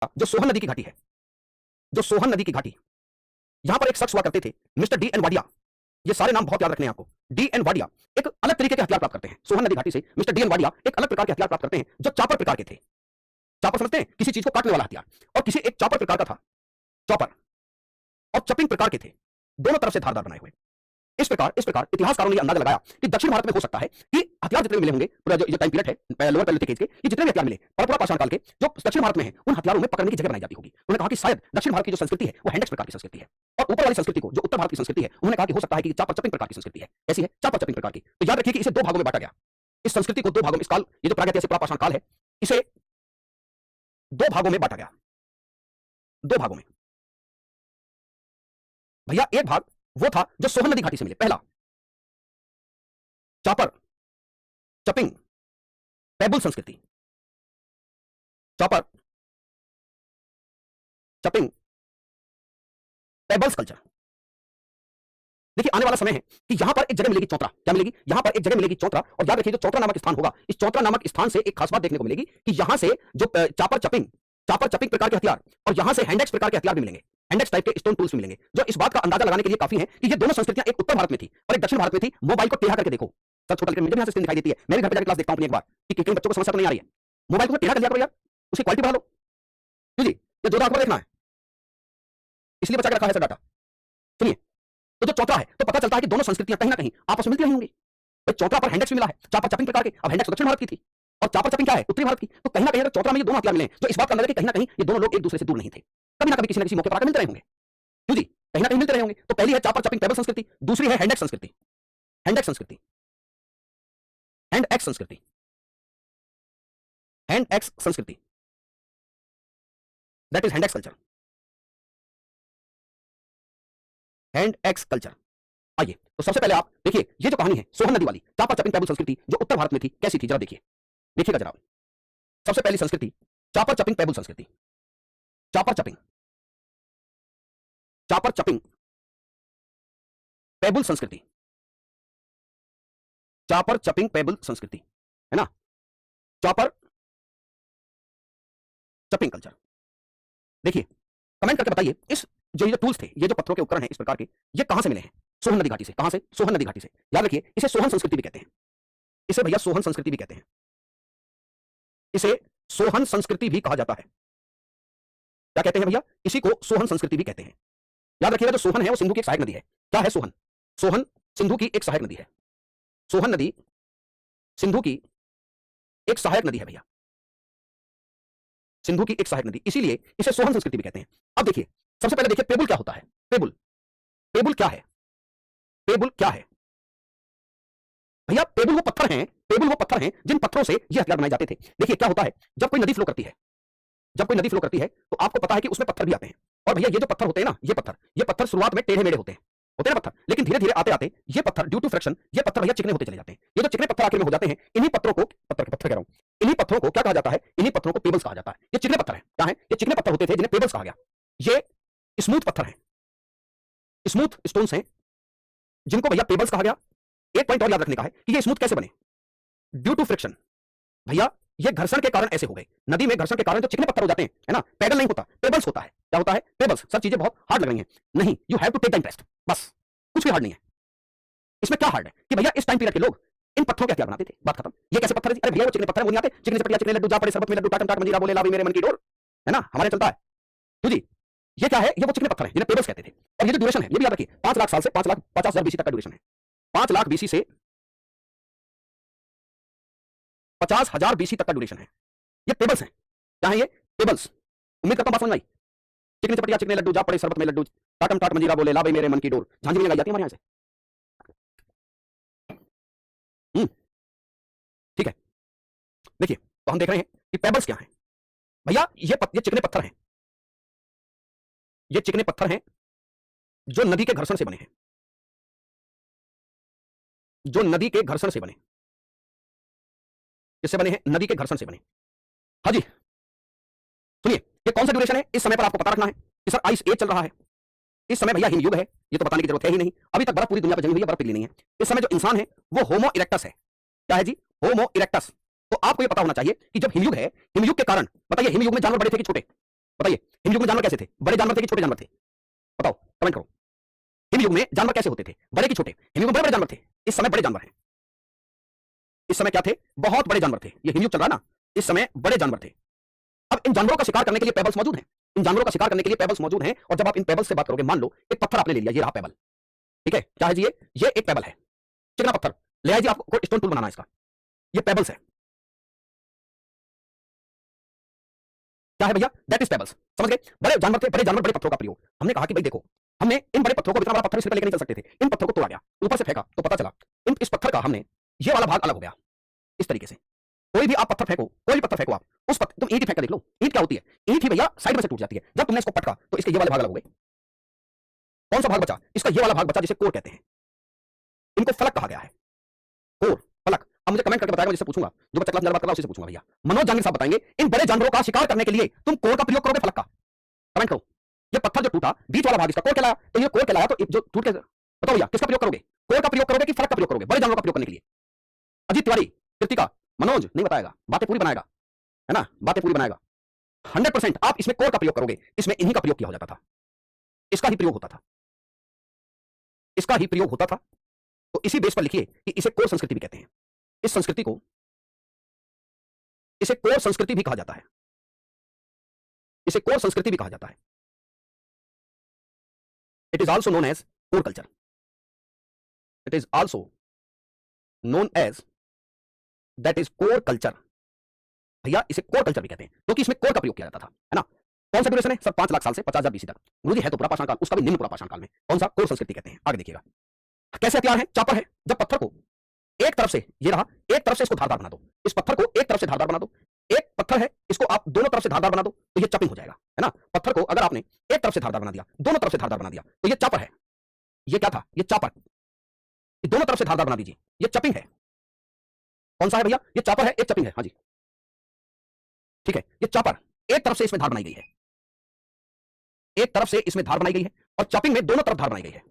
जो सोहन नदी की घाटी है, जो सोहन नदी की घाटी, यहां पर एक शख्स हुआ करते थे मिस्टर डी एन वाडिया। ये सारे नाम बहुत याद रखने हैं आपको। डी एन वाडिया एक अलग तरीके के हथियार प्राप्त करते हैं। सोहन नदी घाटी से मिस्टर डी एन वाडिया एक अलग प्रकार के हथियार प्राप्त करते हैं जो चापर प्रकार के थे। चापर समझते हैं, किसी चीज को काटने वाला हथियार, और किसी एक चापर प्रकार का था चॉपर, और चपिंग प्रकार के थे, दोनों तरफ से धारदार बनाए हुए। इस प्रकार इतिहासकारों ने यह अंदाजा लगाया कि दक्षिण भारत में हो सकता है कि हथियार जितने मिले होंगे, पूरा जो टाइम पीरियड है लोअर पैलेलिथिक एज के, ये जितने भी हथियार मिले परपुरा पाषाण काल के, जो दक्षिण भारत में है, उन हथियारों में पकड़ने की जगह बनाई जाती होगी। उन्होंने कहा कि शायद दक्षिण भारत की जो संस्कृति है वो हैंडेक्स प्रकार की संस्कृति है, और ऊपर वाली संस्कृति को, जो उत्तर भारत की संस्कृति है, उन्होंने कहा कि हो सकता है कि चापर चपिंग प्रकार की संस्कृति है। ऐसी है चापर चपिंग प्रकार की। तो याद रखिए कि इसे दो भागों में बांटा गया। इस संस्कृति को दो भागों में, इस काल, ये जो प्रागैतिहासिक पुरापाषाण काल है, इसे दो भागों में बांटा गया। दो भागों में भैया, एक भाग वो था जो सोहन नदी घाटी से मिले, पहला चापर चपिंग पेबुल संस्कृति, चापर चपिंग पेबल्स कल्चर। देखिए आने वाला समय है कि यहां पर एक जगह मिलेगी चौतरा। क्या मिलेगी? यहां पर एक जगह मिलेगी चौतरा, और याद रखिए जो चौतरा नामक स्थान होगा, इस चौतरा नामक स्थान से एक खास बात देखने को मिलेगी कि यहां से जो चापर चपिंग प्रकार के हथियार, और यहां से हैंडेक्स प्रकार के हथियार भी मिलेंगे, हैंडेक्स टाइप के स्टोन टूल्स भी मिलेंगे, जो इस बात का अंदाजा लगाने के लिए काफी है कि ये दोनों संस्कृतियां एक उत्तर भारत में थी और एक दक्षिण भारत में थी। मोबाइल को टेढ़ा करके देखो, सर छोटा लेकिन मुझे भी यहां से स्क्रीन दिखाई देती है, मैं भी घर पे जाकर क्लास देखता हूं अपनी एक बार कि कई बच्चों को समस्या तो नहीं आ रही है। मोबाइल को टेढ़ा कर लिया करो यार, उसकी क्वालिटी बढ़ा लो। क्यों जी? ये जोधा अखबार देखना है, इसलिए बचा के रखा है सर डाटा। सुनिए, तो जो चौथा है, तो पता चलता है कि दोनों संस्कृतियां कहीं ना कहीं आपस में मिलती रही होंगी। भाई चौथा पर हैंडेक्स भी मिला है, चापर चपिंग प्रकार के, अब हैंडेक्स दक्षिण भारत की थी और चापर चपिंग क्या है? उत्तरी भारत की। तो कहीं ना कहीं चौथा में ये दोनों हथियार मिले, जो इस बात का अंदाजा कि कहीं ना कहीं ये दोनों लोग एक दूसरे से दूर नहीं थे, कभी ना कभी किसी न किसी मौके पर आकर मिलते रहे होंगे। क्यों जी? कहीं ना कहीं मिलते रहे होंगे। तो पहली है चापर चपिंग पेबल संस्कृति, दूसरी है हैंडेक्स संस्कृति। हैंडेक्स संस्कृति, हैंडेक्स संस्कृति, हैंडेक्स संस्कृति, दैट इज हैंडेक्स कल्चर, हैंडेक्स कल्चर। आइए, तो सबसे पहले आप देखिए ये जो कहानी है सोहन नदी वाली चापर चपिंग पेबल संस्कृति जो उत्तर भारत में थी, कैसी थी जरा देखिए, देखिएगा जरा। सबसे पहली संस्कृति चापर चपिंग पेबल संस्कृति, चापर चपिंग पेबल संस्कृति, चापर चपिंग पेबल संस्कृति, है ना, चापर चपिंग कल्चर। देखिए कमेंट करके बताइए, इस जो ये टूल्स थे, ये जो पत्थरों के उपकरण हैं इस प्रकार के, ये कहां से मिले हैं? सोहन नदी घाटी से। कहां से? सोहन नदी घाटी से। याद रखिए इसे सोहन संस्कृति भी कहते हैं, इसे भैया सोहन संस्कृति भी कहते हैं, इसे सोहन संस्कृति भी कहा जाता है। क्या कहते हैं भैया? इसी को सोहन संस्कृति भी कहते हैं। याद रखिएगा जो सोहन है वो सिंधु की एक सहायक नदी है। क्या है सोहन? सोहन सिंधु की एक सहायक नदी है। सोहन नदी सिंधु की एक सहायक नदी है भैया, सिंधु की एक सहायक नदी, इसीलिए इसे सोहन संस्कृति भी कहते हैं। अब देखिए सबसे पहले देखिए पेबुल क्या होता है? पेबुल, पेबुल क्या है? पेबुल क्या है भैया? पेबुल वो पत्थर हैं, पेबुल वो पत्थर हैं जिन पत्थरों से ये हथियार बनाए जाते थे। देखिए क्या होता है, जब कोई नदी फ्लो करती है, जब कोई नदी फ्लो करती है तो आपको पता है कि उसमें पत्थर भी आते हैं। और भैया ये जो पत्थर होते हैं ना, ये पत्थर शुरुआत में टेढ़े मेढ़े होते हैं ना पत्थर, लेकिन धीरे धीरे आते आते ये पत्थर ड्यू टू फ्रिक्शन, ये पत्थर भैया चिकने होते चले जाते हैं। ये जो चिकने पत्थर आखिर में हो जाते हैं, इन्हीं पत्थरों को पत्थर कह रहा हूं, इन्हीं पत्थरों को क्या कहा जाता है? इन्हीं पत्थरों को पेबल्स कहा जाता है। ये चिकने पत्थर हैं, क्या है? ये चिकने पत्थर होते थे जिन्हें पेबल्स कहा गया। ये स्मूथ पत्थर हैं, स्मूथ स्टोन्स हैं जिनको भैया पेबल्स कहा गया। एक पॉइंट और याद रखने का है कि ये स्मूथ कैसे बने? Due to friction. भैया ये घर्षण के कारण ऐसे हो गए। नदी में घर्षण के कारण जो चिकने पत्थर हो जाते हैं, है ना, पैडल नहीं होता, पेबल्स होता है। क्या होता है? पेबल्स। सब चीजें बहुत हार्ड लग रही हैं, नहीं, you have to take the interest, बस कुछ भी हार्ड नहीं है। इसमें क्या हार्ड है कि भैया इस टाइम पीरियड के लोग इन पत्थरों के हथियार बनाते थे, बात खत्म। ये कैसे पत्थर है? अरे भैया वो चिकने पत्थर है, वो नहीं आते? चिकने से पटिया, चिकने लड्डू, जा पड़े शरबत में लड्डू, टाटम टाट मंजीरा बोले लावी मेरे मन की डोर, है ना, हमारे चलता है। तो जी ये क्या है? ये वो चिकने पत्थर हैं जिन्हें पेबल्स कहते थे। और ये जो ड्यूरेशन है ये भी याद रखिए, 5 लाख साल से 5,50,000 बीसी तक का ड्यूरेशन है। 5 लाख बीसी से 50,000 बीसी तक का ड्यूरेशन है। ये पेबल्स हैं। क्या है ये? पेबल्स। उम्मीद करता हूं बात समझ में आई। चिकने से पटिया, चिकने लड्डू, जा पड़े शरबत में लड्डू, टाटम टाट मंजीरा बोले लावे मेरे मन की डोर, झांझी में लगाई जाती है हमारे यहां से। ठीक है, देखिए तो हम देख रहे हैं कि पेबल्स क्या हैं भैया। ये चिकने पत्थर हैं, ये चिकने पत्थर हैं जो नदी के घर्षण से बने हैं, जो नदी के घर्षण से बने। किससे बने हैं? नदी के घर्षण से बने। हाँ जी सुनिए, ये कौन सा ड्यूरेशन है इस समय पर आपको पता रखना है कि सर आइस एज चल रहा है। इस समय भैया हिमयुग है, ये तो बताने की जरूरत है ही नहीं। अभी तक बर्फ पूरी दुनिया पर जमी हुई है, बर्फ पिघली नहीं है। इस समय जो इंसान है वो होमो इरेक्टस है। क्या है जी? होमो इरेक्टस। तो आपको ये पता होना चाहिए कि जब हिमयुग है, हिमयुग के कारण बताइए हिमयुग में जानवर बड़े थे कि छोटे? बताइए हिमयुग में जानवर कैसे थे? बड़े जानवर थे कि छोटे जानवर थे? बताओ, कमेंट करो। हिमयुग में जानवर कैसे होते थे? बड़े कि छोटे? हिमयुग में बड़े बड़े जानवर थे, इस समय बड़े जानवर हैं। इस समय क्या थे? बहुत बड़े जानवर थे। ये हिमयुग चल रहा है ना, इस समय बड़े जानवर थे। अब इन जानवरों का शिकार करने के लिए पेबल्स मौजूद हैं। इन जानवरों का शिकार करने के लिए पेबल्स मौजूद हैं, और जब आप इन पेबल्स से बात करोगे, मान लो एक पत्थर आपने ले लिया, ये रहा पेबल, ठीक है, क्या है जी ये एक पेबल है, चिकना पत्थर ले आए जी, आपको स्टोन टूल बनाना है इसका, ये पेबल्स है, क्या है भैया? That is pebbles. समझ गए? बड़े जानवर थे, बड़े जानवर, बड़े पत्थरों का प्रयोग। हमने कहा कि भाई देखो, हमने इन बड़े पत्थरों को, इतना बड़ा पत्थर सिर पे लेकर नहीं चल सकते थे, इन पत्थर को तोड़ा गया, ऊपर से फेंका तो पता चला इस पत्थर का हमने ये वाला भाग अलग हो गया, इस तरीके से। कोई भी आप पत्थर फेंको, कोई भी पत्थर फेंको आप, उस पत्थर, तुम ईंट ही फेंक के देख लो, ईंट क्या होती है? ईंट ही भैया साइड में से टूट जाती है। जब तुमने इसको पटका तो इसके ये वाले भाग अलग हो गए। कौन सा भाग बचा? इसका ये वाला भाग बचा, जिसे कोर कहते हैं। इनको फलक कहा गया है, कोर, फलक। अब मुझे कमेंट करके बताएगा, जिससे पूछूंगा, जो बच्चा क्लास में बात कर रहा है उसी से पूछूंगा। भैया मनोज जांगिर साहब बताएंगे, इन बड़े जानवरों का शिकार करने के लिए तुम कोर का प्रयोग करोगे, फलक का? कमेंट करो। ये पत्थर जो टूटा, बीच वाला भाग इसका कोर कहलाया, तो ये कोर कहलाया, तो जो टूट के, बताओ भैया किसका प्रयोग करोगे? कोर का प्रयोग करोगे कि फलक का प्रयोग करोगे बड़े जानवरों का प्रयोग करने के लिए? अजीत तिवारी, कृतिका, मनोज नहीं बताएगा, बातें पूरी बनाएगा, है ना, बातें पूरी बनाएगा। 100% आप इसमें कोर का प्रयोग करोगे, इसमें इन्हीं का प्रयोग किया हो जाता था, इसका ही प्रयोग होता था, इसका ही प्रयोग होता था। तो इसी बेस पर लिखिए कि इसे कोर संस्कृति भी कहते हैं। इस संस्कृति को, इसे कोर संस्कृति भी कहा जाता है, इसे कोर संस्कृति भी कहा जाता है। It is also known as core culture, it is also known as, that is core culture. भैया इसे कोर कल्चर भी कहते हैं, क्योंकि इसमें कोर का प्रयोग किया जाता था, है ना। कौन सा ड्यूरेशन है सर? 5 लाख साल से 50,000 BC तक। गुरुजी है तो पूरा पाषाण काल, उसका भी निम्न पूरा पाषाण काल में। कौन सा? कोर संस्कृति कहते हैं। आगे देखिएगा कैसे हथियार है, चापर है। जब पत्थर को एक तरफ से, ये रहा, एक तरफ से इसको धारदार बना दो, इस पत्थर को एक तरफ से धारदार बना दो, एक पत्थर है इसको आप दोनों तरफ से धारदार बना दो, तो ये चपिंग हो जाएगा, है ना। पत्थर को अगर आपने एक तरफ से धारदार बना दिया, दोनों तरफ से धारदार बना दिया, तो ये चापर है। ये क्या था? ये चापर। दोनों तरफ से धारदार बना दीजिए, ये चपिंग है। कौन सा है भैया? ये चापर है, एक चपिंग है। हाँ जी ठीक है, ये चापर, एक तरफ से इसमें धार बनाई गई है, एक तरफ से इसमें धार बनाई गई है, और चपिंग में दोनों तरफ धार बनाई गई है।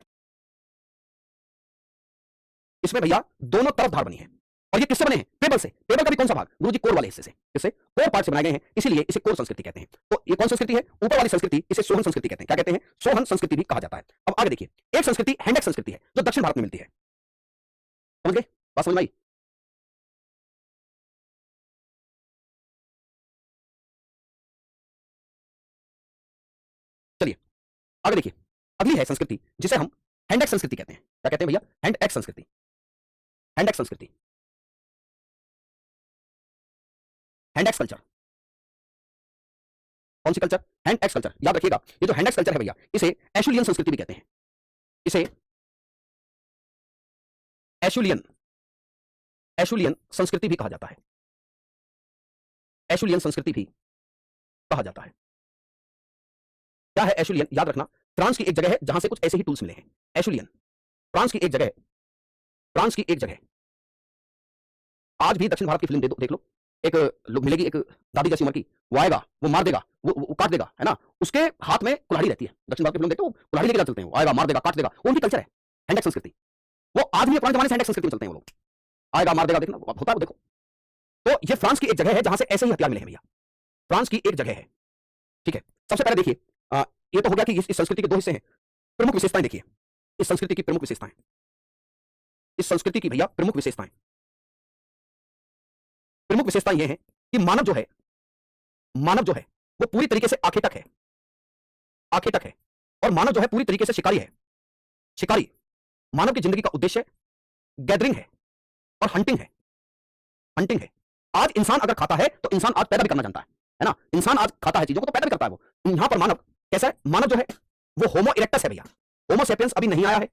इसमें भैया दोनों तरफ धार बनी है। और ये किससे बने हैं? पेबल से। पेबल का भी कौन सा भाग? गुरुजी कोर वाले हिस्से से। किससे? कोर पार्ट से बनाए गए हैं, इसीलिए इसे कोर संस्कृति कहते हैं। तो ये कौन संस्कृति है? ऊपर वाली संस्कृति, इसे सोहन संस्कृति कहते हैं। क्या कहते हैं? सोहन संस्कृति भी कहा जाता है। अब आगे देखिए, एक संस्कृति हैंडेक संस्कृति है, जो दक्षिण भारत में मिलती है। समझ गए? बात समझ में आई? चलिए आगे देखिए, अगली है संस्कृति जिसे हम हैंडेक संस्कृति कहते हैं। क्या कहते हैं भैया? हैंडेक संस्कृति। हैंडेक संस्कृति, हैंडेक्स कल्चर। कौन सी कल्चर? हैंडेक्स कल्चर। याद रखिएगा, ये जो हैंडेक्स कल्चर है भैया, इसे एशुलियन संस्कृति भी कहते हैं। इसे एशुलियन, एशुलियन संस्कृति भी कहा जाता है। एशुलियन संस्कृति भी कहा जाता है। क्या है एशुलियन? याद रखना, फ्रांस की एक जगह है जहां से कुछ ऐसे ही टूल्स मिले हैं। एशुलियन फ्रांस की एक जगह है, फ्रांस की एक जगह। आज भी दक्षिण भारत की फिल्म देख लो, एक लोग मिलेगी, एक दादी जैसी उम्र की, वो आएगा, वो मार देगा, वो काट देगा, है ना। उसके हाथ में कुल्हाड़ी रहती है। दक्षिण भारत की फिल्म देखते हो, कुल्हाड़ी लेकर चलते हैं, वो आएगा, मार देगा, काट देगा। वो उनकी कल्चर है, हैंडेक संस्कृति। वो आज भी पुराने जमाने से हैंडेक संस्कृति में चलते हैं। वो लोग आएगा, मार देगा, देखना होता है वो, देखो। तो ये फ्रांस की एक जगह है जहां से ऐसे ही हथियार मिले हैं भैया। फ्रांस की एक जगह है, ठीक है। सबसे पहले देखिए, ये तो हो गया कि इस संस्कृति के दो हिस्से हैं। प्रमुख विशेषताएं देखिए, इस संस्कृति की प्रमुख विशेषताएं, इस संस्कृति की भैया प्रमुख विशेषताएं। प्रमुख विशेषता यह है कि मानव जो है, मानव जो है वो पूरी तरीके से आखेटक है, आखेटक है। और मानव जो है पूरी तरीके से शिकारी है, शिकारी। मानव की जिंदगी का उद्देश्य गैदरिंग है और हंटिंग है, हंटिंग है। आज इंसान अगर खाता है तो इंसान आज पैदा भी करना जानता है ना। इंसान आज खाता है चीजों को तो पैदा भी करता है वो। यहां पर मानव कैसा है? मानव जो है वो होमो इरेक्टस है भैया। होमो सेपियंस अभी नहीं आया है,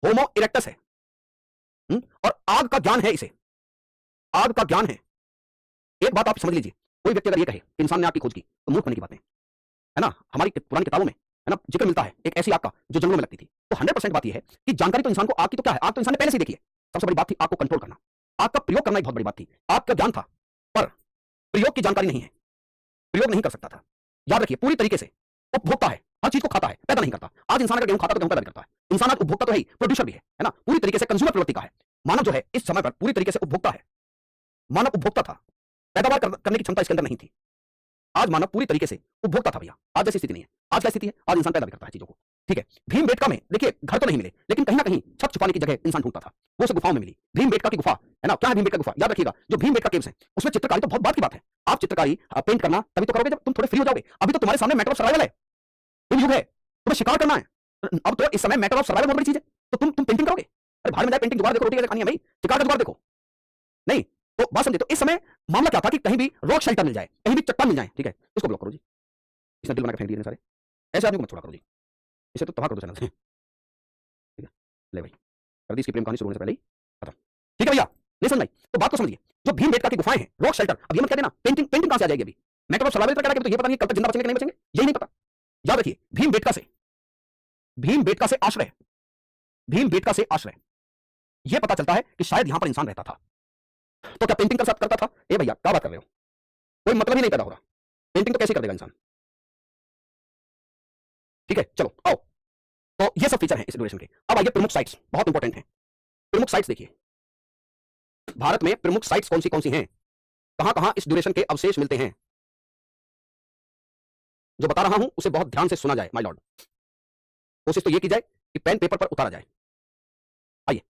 होमो इरेक्टस है। और आग का ज्ञान है इसे, आग का ज्ञान है। एक बात आप समझ लीजिए, कोई व्यक्ति अगर ये कहे कि इंसान ने आग की खोज की, तो मूर्ख होने की बातें, है ना। हमारी पुरानी किताबों में, है ना, जिक्र मिलता है एक ऐसी आग का जो जंगलों में लगती थी। तो 100% बात यह है कि जानकारी तो इंसान को आग की तो क्या है, आग तो इंसान ने पहले से देखी है। सबसे बड़ी बात थी आग को कंट्रोल करना, आग का प्रयोग करना एक बहुत बड़ी बात थी। आग का ज्ञान था पर प्रयोग की जानकारी नहीं है, प्रयोग नहीं कर सकता था। याद रखिए, पूरी तरीके से उपभोक्ता है, हर चीज को खाता है, पैदा नहीं करता। आज इंसान अगर गेहूं खाता तो गेहूं पैदा नहीं करता है। इंसान आज उपभोक्ता तो है ही, प्रोड्यूसर भी है ना। पूरी तरीके से कंज्यूमर प्रवृत्ति का है। मानव जो है इस समय पर पूरी तरीके से उपभोक्ता है। मानव उपभोक्ता था, पैदावार करने की क्षमता इसके अंदर नहीं थी। आज मानव पूरी तरीके से उपभोक्ता था भैया, आज जैसी स्थिति नहीं है। आज क्या स्थिति है? आज इंसान पैदा भी करता है चीजों को, ठीक है। भीमबेटका में देखिए घर तो नहीं मिले, लेकिन कहीं ना कहीं छप छुपाने की जगह इंसान ढूंढता था, वो उसे गुफाओं में मिली। भीमबेटका की गुफा है ना, क्या है भीमबेटका गुफा? याद रखिएगा, जो भीमबेटका केव्स है उसमें चित्रकारी तो बहुत बात की बात है। आप चित्रकारी पेंट करना तभी तो करोगे जब तुम थोड़े फ्री हो जाओगे। अभी तो तुम्हारे सामने मैटर ऑफ सर्वाइवल है, तुम युग है, तुम्हें शिकार करना है। अब तो इस समय मैटर ऑफ सर्वाइवल बहुत बड़ी चीज है, तो तुम पेंटिंग करोगे। अरे बाहर में जाए पेंटिंग जुगाड़ देखो, रोटी कैसे खानी है भाई, शिकार का जुगाड़ देखो। नहीं तो बात समझे, तो इस समय मामला क्या था कि कहीं भी रॉक शेल्टर मिल जाए, कहीं भी चट्टान मिल जाए, ठीक है, इसको ब्लॉक करो जी। इसने दिल बना के फेंक दिए सारे, ऐसे आदमी को मत छोड़ा करो जी, इसे तो तबाह कर दो चैनल से, ठीक है। ले भाई कर दी इसकी प्रेम कहानी शुरू होने से पहले ही खत्म, ठीक है भैया। नहीं समझ आई तो बात को समझिए, जो भीमबेटका की गुफाएं हैं, रॉक शेल्टर, अब ये मत कह देना पेंटिंग पेंटिंग कहां से आ जाएगी अभी। मैटर ऑफ सर्वाइवल का क्या है, तो ये पता नहीं कल तक जिंदा बचेंगे कि नहीं बचेंगे, यही नहीं पता। याद रखिए भीमबेटका से, भीमबेटका से आश्रय, भीमबेटका से आश्रय, यह पता चलता है कि शायद यहां पर इंसान रहता था। तो क्या पेंटिंग कर साथ करता था? ए भैया क्या बात कर रहे हो, कोई मतलब ही नहीं पैदा हो रहा, पेंटिंग तो कैसे कर देगा इंसान, ठीक है। चलो आओ, तो ये सब फीचर हैं इस ड्यूरेशन के। अब आइए प्रमुख साइट्स, बहुत इंपॉर्टेंट हैं। प्रमुख साइट्स देखिए, भारत में प्रमुख साइट्स कौन सी हैं, कहां कहां इस ड्यूरेशन के अवशेष मिलते हैं। जो बता रहा हूं उसे बहुत ध्यान से सुना जाए माय लॉर्ड, कोशिश तो यह की जाए कि पेन पेपर पर उतारा जाए। आइए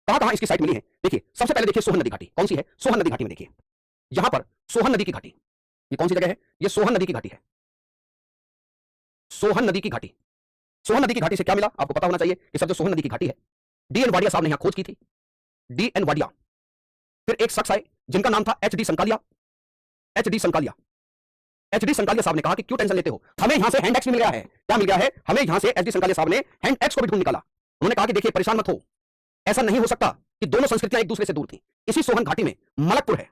कहां कहां इसकी साइट मिली है, देखिए सबसे पहले देखिए सोहन नदी घाटी, कौन सी है? सोहन नदी घाटी में देखिए, यहां पर सोहन नदी की घाटी, ये कौन सी जगह है? ये सोहन नदी की घाटी है, सोहन नदी की घाटी। सोहन नदी की घाटी से क्या मिला आपको पता होना चाहिए कि सर जो सोहन नदी की घाटी है, डीएन वाडिया साहब ने यहां खोज की थी, डीएन वाडिया। फिर एक शख्स आए जिनका नाम था HD Sankalia, HD Sankalia, HD Sankalia साहब ने कहा कि क्यों टेंशन लेते हो, हमें यहां से हैंड एक्स मिल गया है। क्या मिल गया है? हमें यहां से एचडी संकालिया साहब ने हैंड एक्स को भी ढूंढ निकाला। उन्होंने कहा कि देखिए परेशान मत हो, ऐसा नहीं हो सकता कि दोनों संस्कृतियां एक दूसरे से दूर थी। इसी सोहन घाटी में मलकपुर है,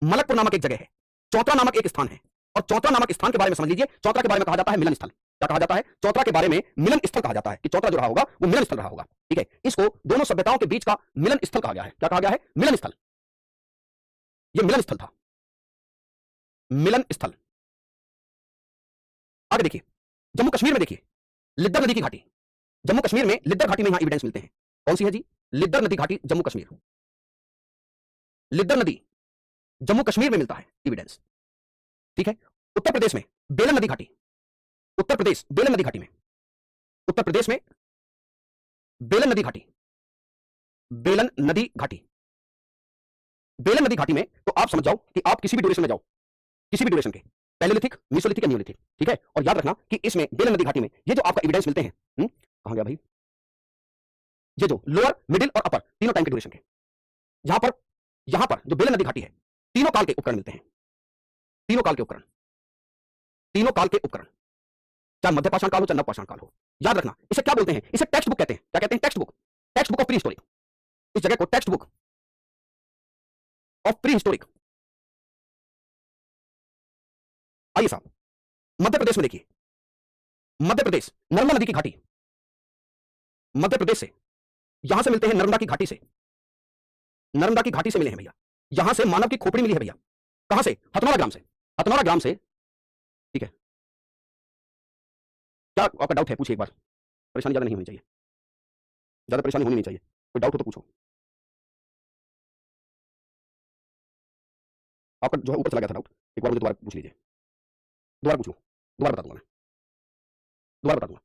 मलकपुर नामक एक जगह है, चौतरा नामक एक स्थान है, और चौतरा नामक स्थान के बारे में समझ लीजिए, चौतरा के बारे में कहा जाता है मिलन स्थल। क्या कहा जाता है? चौतरा के बारे में मिलन स्थल कहा जाता है, कि चौतरा जो रहा होगा वो मिलन स्थल रहा होगा, ठीक है। इसको दोनों सभ्यताओं के बीच का मिलन स्थल कहा गया है। क्या कहा गया है? मिलन स्थल, ये मिलन स्थल था, मिलन स्थल। आगे देखिए, जम्मू कश्मीर में देखिए लिद्दर नदी की घाटी, जम्मू कश्मीर में लिद्दर घाटी में यहां एविडेंस मिलते हैं। कौन सी है जी? लिद्दर नदी घाटी, जम्मू कश्मीर, लिद्दर नदी जम्मू कश्मीर में मिलता है एविडेंस, ठीक है। उत्तर प्रदेश में बेलन नदी घाटी, उत्तर प्रदेश बेलन नदी घाटी में, उत्तर प्रदेश में बेलन नदी घाटी, बेलन नदी घाटी, बेलन नदी घाटी में तो आप समझ जाओ कि आप किसी भी ड्यूरेशन में जाओ, किसी भी ड्यूरेशन के, पैलेलिथिक, मेसोलिथिक या नियोलिथिक, ठीक है। और याद रखना कि इसमें बेलन नदी घाटी में ये जो आपका एविडेंस मिलते हैं, कहां गया भाई, ये जो लोअर मिडिल और अपर तीनों टाइम के ड्यूरेशन के, यहां पर जो बेलन नदी घाटी है, तीनों काल के उपकरण मिलते हैं, तीनों काल के उपकरण, तीनों काल के उपकरण, चाहे मध्य पाषाण काल हो चाहे नव पाषाण काल हो। याद रखना इसे क्या बोलते हैं? इसे टेक्स्ट बुक कहते हैं। क्या कहते हैं? Text book, text book of pre historic, इस जगह को text book of pre historic. आइए साहब, मध्य प्रदेश में देखिए, मध्य प्रदेश नर्मदा नदी की घाटी, मध्य प्रदेश से यहां से मिलते हैं, नर्मदा की घाटी से, नर्मदा की घाटी से मिले हैं भैया। यहां से मानव की खोपड़ी मिली है भैया, कहां से? हथनौरा ग्राम से, हथनौरा ग्राम से, ठीक है। क्या आपका डाउट है? पूछिए एक बार, परेशानी ज्यादा नहीं होनी चाहिए, ज्यादा परेशानी होनी नहीं चाहिए, कोई डाउट हो तो पूछो। आपका जो है ऊपर चला गया था डाउट, एक बार मुझे दोबारा पूछ लीजिए, दोबारा पूछ लो, दोबारा बता दूंगा मैं, दोबारा बता दूंगा।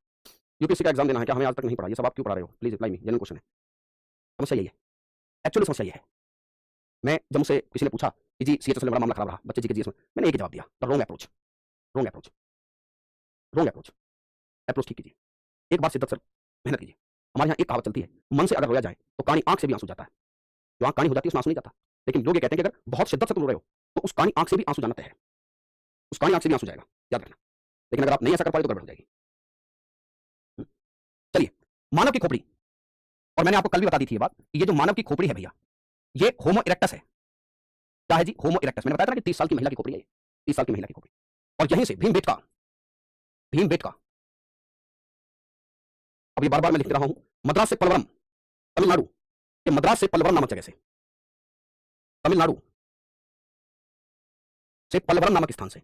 यूपीएससी का एग्जाम देना है क्या? हमें आज तक नहीं पढ़ा, ये सब आप क्यों पढ़ा रहे हो? Please reply me, genuine question है, समस्या यही है, एक्चुअली समस्या यही है। मैं जब मुझसे किसी ने पूछा कि जी सीएचएस में बड़ा मामला खराब रहा, बच्चे जी के जीएस में, मैंने एक ही जवाब दिया, the wrong approach, wrong approach, wrong approach, approach ठीक कीजिए। एक बार सिद्दत सर मेहनत कीजिए। हमारे यहाँ एक कहावत चलती है, मन से अगर रोया जाए तो कानी आंख से भी आंसू जाता है। जो आंख कानी हो जाती है उसमें आंसू नहीं जाता, लेकिन लोग ये कहते हैं कि अगर बहुत शिद्दत से तुम रो रहे हो तो उस कानी आंख से भी आंसू जाना तय है, उस कानी आंख से भी आंसू जाएगा, याद रखना। लेकिन अगर आप नहीं ऐसा कर पाए तो गड़बड़ हो जाएगी। चलिए, मानव की खोपड़ी, और मैंने आपको कल भी बता दी थी ये बात कि ये जो मानव की खोपड़ी है भैया, ये होमो इरेक्टस है। क्या है जी? होमो इरेक्टस। मैंने बताया था ना कि 30 साल की महिला की खोपड़ी है, 30 साल की महिला की खोपड़ी। और यहीं से भीमबेटका, भीमबेटका, अब ये बार बार मैं लिख रहा हूं, मद्रास से पलवरम, तमिलनाडु के मद्रास से पलवरम नामक जगह से, तमिलनाडु से पलवरम नामक स्थान से,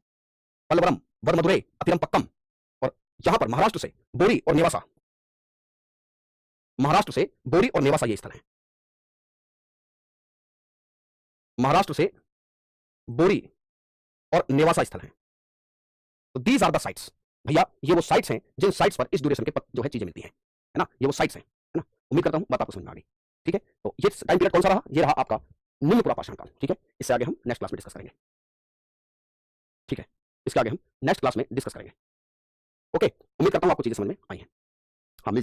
पलवरम, वरमदुरै, अतिरमपक्कम, और यहां पर महाराष्ट्र से बोरी और नेवासा, महाराष्ट्र से बोरी और नेवासा ये स्थल है, महाराष्ट्र से बोरी और नेवासा स्थल है। तो दीज आर द साइट्स, भैया ये वो साइट्स हैं जिन साइट्स पर इस ड्यूरेशन के जो है चीजें मिलती हैं, है ना, ये वो साइट्स हैं, है ना। उम्मीद करता हूं बात आपको समझ में आ गई। ठीक है, तो ये टाइम पीरियड कौन सा रहा, ये रहा आपका निम्न पूर्वापाषाण काल। ठीक है, इससे आगे हम नेक्स्ट क्लास में डिस्कस करेंगे। ठीक है, इसके आगे हम नेक्स्ट क्लास में डिस्कस करेंगे। ओके, उम्मीद करता हूं आपको चीजें समझ में आई हैं।